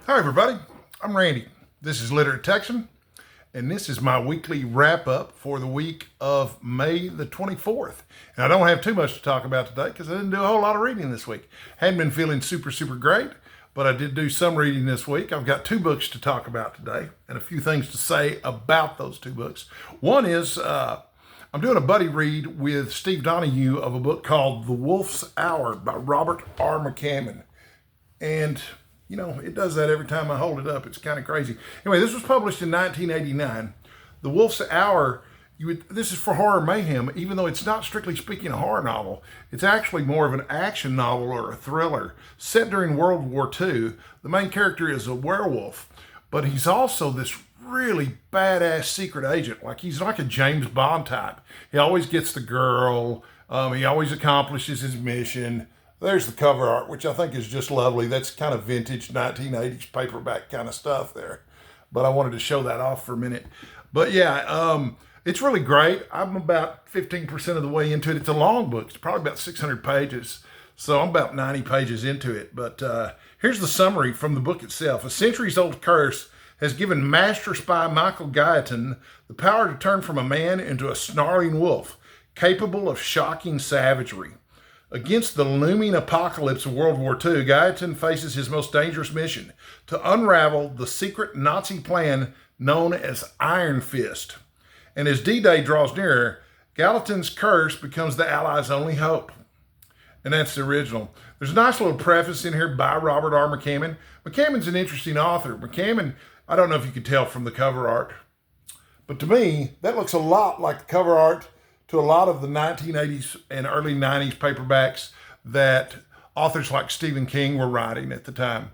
Hi, everybody. I'm Randy. This is Literate Texan, and this is my weekly wrap up for the week of May the 24th. And I don't have too much to talk about today because I didn't do a whole lot of reading this week. Hadn't been feeling super great, but I did do some reading this week. I've got two books to talk about today and a few things to say about those two books. One is I'm doing a buddy read with Steve Donahue of a book called The Wolf's Hour by Robert R. McCammon. And you know, it does that every time I hold it up. It's kind of crazy. Anyway, this was published in 1989. The Wolf's Hour, this is for horror mayhem, even though it's not strictly speaking a horror novel. It's actually more of an action novel or a thriller. Set during World War II, the main character is a werewolf, but he's also this really badass secret agent. Like he's like a James Bond type. He always gets the girl. He always accomplishes his mission. There's the cover art, which I think is just lovely. That's kind of vintage 1980s paperback kind of stuff there. But I wanted to show that off for a minute. But yeah, it's really great. I'm about 15% of the way into it. It's a long book. It's probably about 600 pages. So I'm about 90 pages into it. But here's the summary from the book itself. A centuries-old curse has given master spy Michael Guyton the power to turn from a man into a snarling wolf, capable of shocking savagery. Against the looming apocalypse of World War II, Guyton faces his most dangerous mission, to unravel the secret Nazi plan known as Iron Fist. And as D-Day draws nearer, Guyton's curse becomes the Allies' only hope. And that's the original. There's a nice little preface in here by Robert R. McCammon. McCammon's an interesting author. McCammon, I don't know if you could tell from the cover art, but to me, that looks a lot like the cover art to a lot of the 1980s and early 90s paperbacks that authors like Stephen King were writing at the time.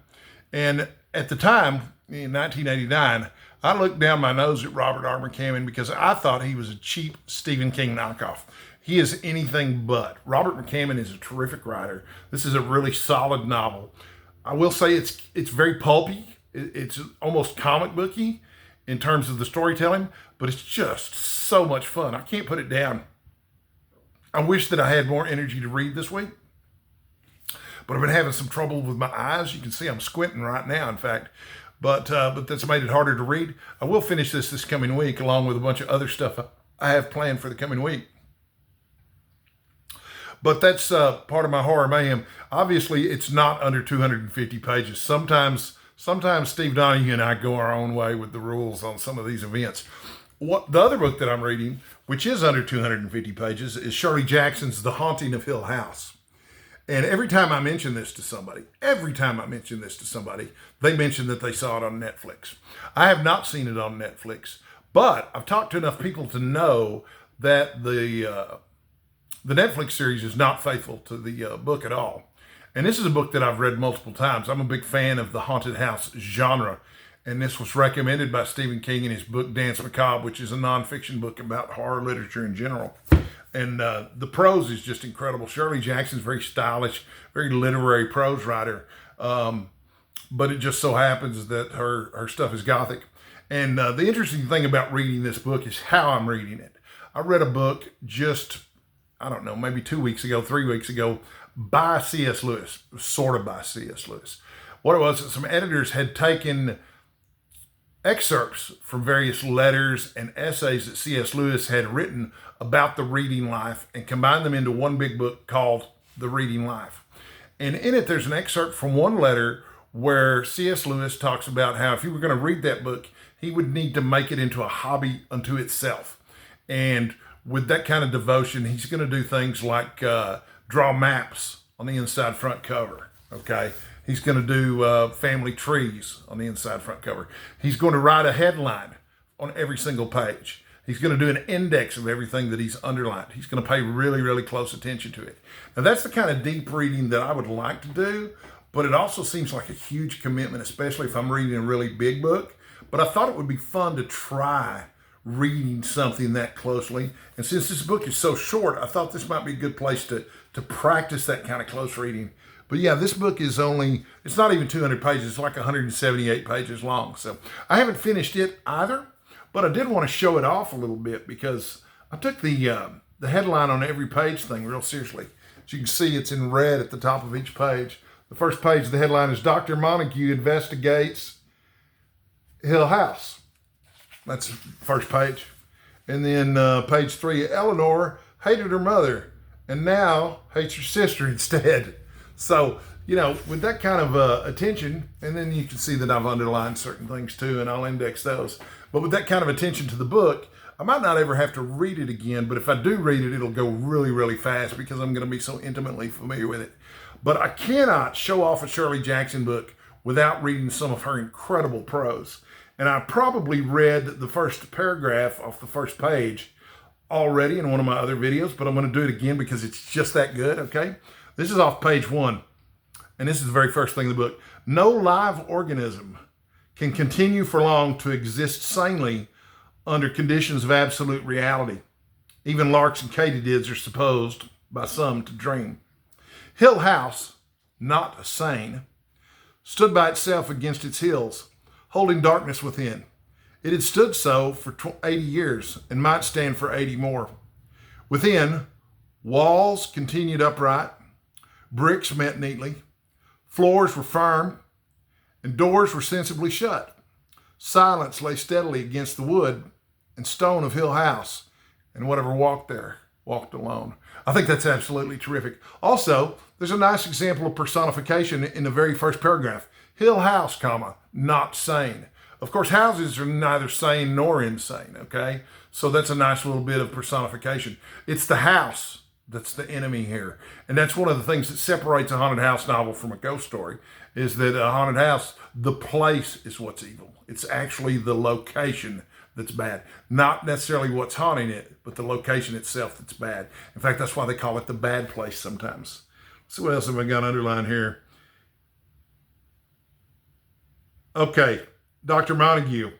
And at the time, in 1989, I looked down my nose at Robert R. McCammon because I thought he was a cheap Stephen King knockoff. He is anything but. Robert McCammon is a terrific writer. This is a really solid novel. I will say it's very pulpy. It's almost comic booky in terms of the storytelling, but it's just so much fun. I can't put it down. I wish that I had more energy to read this week, but I've been having some trouble with my eyes. You can see I'm squinting right now, in fact, but that's made it harder to read. I will finish this coming week, along with a bunch of other stuff I have planned for the coming week. But that's part of my horror mayhem. Obviously, it's not under 250 pages. Sometimes Steve Donahue and I go our own way with the rules on some of these events. The other book that I'm reading, which is under 250 pages, is Shirley Jackson's The Haunting of Hill House. And every time I mention this to somebody, they mention that they saw it on Netflix. I have not seen it on Netflix, but I've talked to enough people to know that the Netflix series is not faithful to the book at all. And this is a book that I've read multiple times. I'm a big fan of the haunted house genre. And this was recommended by Stephen King in his book, Dance Macabre, which is a nonfiction book about horror literature in general. And the prose is just incredible. Shirley Jackson's very stylish, very literary prose writer. But it just so happens that her stuff is gothic. And the interesting thing about reading this book is how I'm reading it. I read a book just, I don't know, maybe 3 weeks ago, by C.S. Lewis, sort of by C.S. Lewis. What it was, some editors had taken excerpts from various letters and essays that C.S. Lewis had written about the reading life and combined them into one big book called The Reading Life. And in it, there's an excerpt from one letter where C.S. Lewis talks about how if he were going to read that book, he would need to make it into a hobby unto itself. And with that kind of devotion, he's going to do things like draw maps on the inside front cover, okay? He's going to do family trees on the inside front cover. He's going to write a headline on every single page. He's going to do an index of everything that he's underlined. He's going to pay really close attention to it. Now, that's the kind of deep reading that I would like to do, but it also seems like a huge commitment, especially if I'm reading a really big book. But I thought it would be fun to try reading something that closely. And since this book is so short, I thought this might be a good place to practice that kind of close reading. But yeah, this book is it's not even 200 pages. It's like 178 pages long. So I haven't finished it either, but I did want to show it off a little bit because I took the headline on every page thing real seriously. As you can see, it's in red at the top of each page. The first page of the headline is Dr. Montague investigates Hill House. That's the first page. And then page 3, Eleanor hated her mother and now hates her sister instead. So, you know, with that kind of attention, and then you can see that I've underlined certain things too, and I'll index those. But with that kind of attention to the book, I might not ever have to read it again, but if I do read it, it'll go really, really fast because I'm going to be so intimately familiar with it. But I cannot show off a Shirley Jackson book without reading some of her incredible prose. And I probably read the first paragraph off the first page already in one of my other videos, but I'm going to do it again because it's just that good, okay? This is off page 1, and this is the very first thing in the book. No live organism can continue for long to exist sanely under conditions of absolute reality. Even larks and katydids are supposed by some to dream. Hill House, not sane, stood by itself against its hills, holding darkness within. It had stood so for 80 years and might stand for 80 more. Within, walls continued upright, bricks met neatly, floors were firm, and doors were sensibly shut. Silence lay steadily against the wood and stone of Hill House, and whatever walked there walked alone. I think that's absolutely terrific. Also, there's a nice example of personification in the very first paragraph. Hill House, comma, not sane. Of course, houses are neither sane nor insane, okay? So that's a nice little bit of personification. It's the house that's the enemy here. And that's one of the things that separates a haunted house novel from a ghost story, is that a haunted house, the place is what's evil. It's actually the location that's bad. Not necessarily what's haunting it, but the location itself that's bad. In fact, that's why they call it the bad place sometimes. Let's see what else have I got underlined here. Okay, Dr. Montague.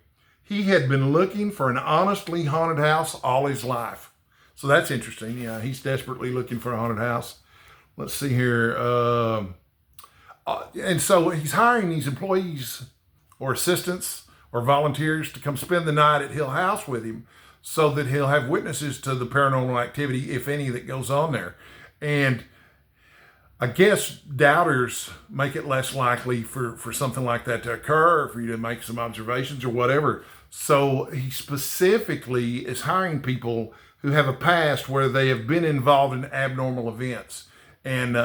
He had been looking for an honestly haunted house all his life. So that's interesting. Yeah, he's desperately looking for a haunted house. Let's see here. And so he's hiring these employees or assistants or volunteers to come spend the night at Hill House with him so that he'll have witnesses to the paranormal activity, if any, that goes on there. And I guess doubters make it less likely for something like that to occur, or for you to make some observations or whatever. So he specifically is hiring people who have a past where they have been involved in abnormal events. And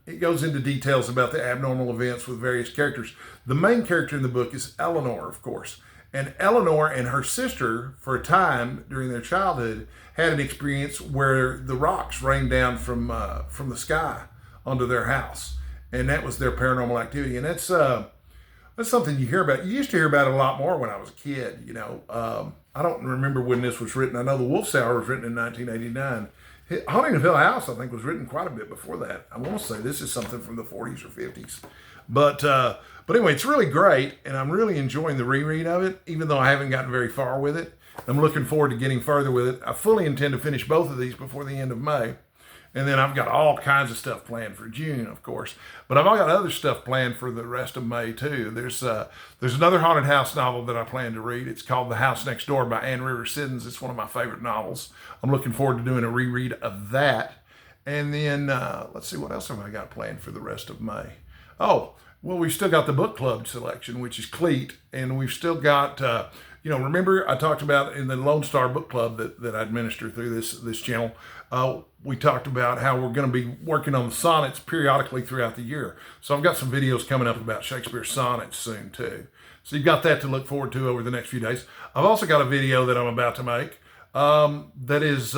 it goes into details about the abnormal events with various characters. The main character in the book is Eleanor, of course. And Eleanor and her sister, for a time during their childhood, had an experience where the rocks rained down from the sky onto their house. And that was their paranormal activity. And that's something you hear about. You used to hear about it a lot more when I was a kid, you know. I don't remember when this was written. I know The Wolf's Hour was written in 1989. Haunting of Hill House, I think, was written quite a bit before that. I want to say this is something from the 40s or 50s. But anyway, it's really great, and I'm really enjoying the reread of it, even though I haven't gotten very far with it. I'm looking forward to getting further with it. I fully intend to finish both of these before the end of May. And then I've got all kinds of stuff planned for June, of course. But I've all got other stuff planned for the rest of May, too. There's another haunted house novel that I plan to read. It's called The House Next Door by Anne Rivers Siddons. It's one of my favorite novels. I'm looking forward to doing a reread of that. And then, let's see, what else have I got planned for the rest of May? Oh, well, we've still got the book club selection, which is Cleat. And we've still got... remember I talked about in the Lone Star Book Club that I administer through this channel, we talked about how we're going to be working on the sonnets periodically throughout the year. So I've got some videos coming up about Shakespeare sonnets soon too. So you've got that to look forward to over the next few days. I've also got a video that I'm about to make that is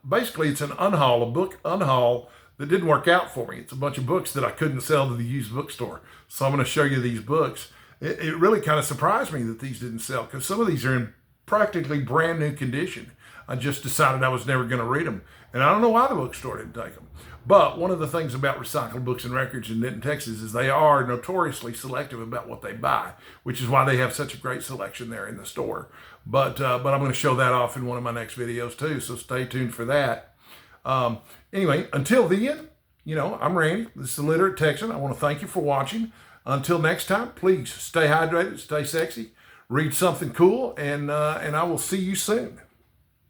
basically it's an unhaul, a book unhaul that didn't work out for me. It's a bunch of books that I couldn't sell to the used bookstore. So I'm going to show you these books. It really kind of surprised me that these didn't sell because some of these are in practically brand new condition. I just decided I was never going to read them. And I don't know why the bookstore didn't take them. But one of the things about recycled books and records in Denton, Texas is they are notoriously selective about what they buy, which is why they have such a great selection there in the store. But I'm going to show that off in one of my next videos too, so stay tuned for that. Anyway, until then, I'm Randy. This is The Literate Texan. I want to thank you for watching. Until next time, please stay hydrated, stay sexy, read something cool, and I will see you soon.